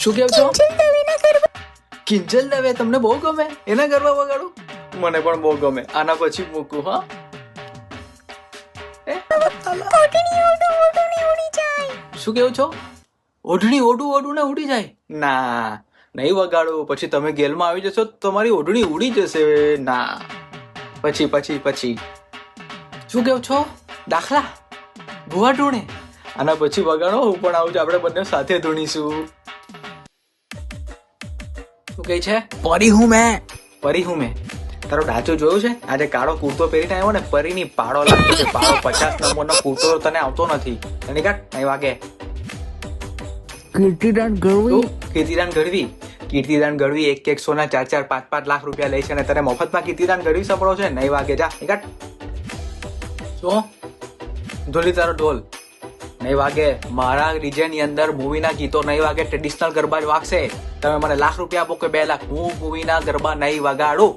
શું કેવ છો? કિંજલ દવે તમને બહુ ગમે? એના ગરબા વગાડું? મને પણ બહુ ગમે. આના પછી મૂકું. હા, શું કેવું છો? ઓઢણી ઓઢું ને ઉડી જાય? ના, નહીં વગાડું. પછી તમે ગેલમાં આવી જશો તો તમારી ઓઢણી ઉડી જશે. ના, પછી શું કેવું છો? દાખલા ભુવા ધૂણે? આના પછી વગાડો, હું પણ આવું છું. આપણે બંને સાથે ધૂણીશું. શું કહે છે? પરી હું મેં. તારો ડાચો જોયું છે? આજે કાળો કુર્તો પહેરીને આવ્યો ને, પરીની પાડો લાગતો છે. પાડો 50 નંબરનો કુર્તો તને આવતો નથી. એની કાઢ નહીં વાગે. કીર્તિદાન ગઢવી કીર્તિદાન ગઢવી 100 ના 4 5 લાખ રૂપિયા લે છે અને તને મફતમાં કીર્તિદાન ગઢવી સાંભળો છે? નહીં વાગે. જા નહીં કાઢ. શું ઢોલી તારો ઢોલ? નહીં વાગે. મારા રિજન ની અંદર મૂવીના ગીતો નહીં વાગે. ટ્રેડિશનલ ગરબા જ વાગશે. તમે મને ₹1,00,000 આપો કે 2 લાખ, હું મૂવીના ગરબા નહીં વગાડું.